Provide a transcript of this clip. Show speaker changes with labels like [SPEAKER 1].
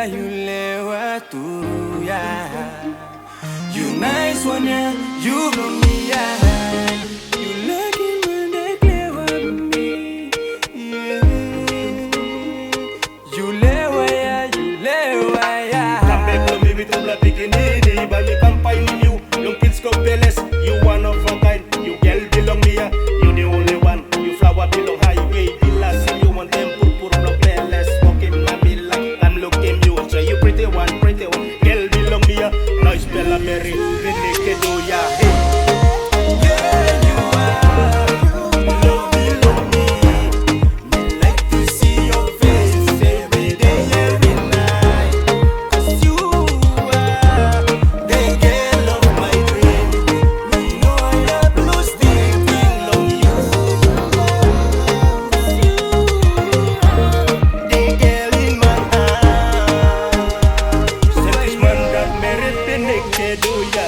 [SPEAKER 1] you lewat turu ya. You nice one ya, you belum ya. You lagi Mandak lewat me, yeah. You lewa ya.
[SPEAKER 2] Come back to me with all the bikini. Buy me campaign on you. Young kids go palace. You one of a kind. You girl belong me. You the only one. You flower belong highway. Villa see you want them purple block playlist. Walking my villa. I'm looking you. So you pretty one. Girl belong me. Nice Bella Mary. Vinny do ya. Hey. Do ya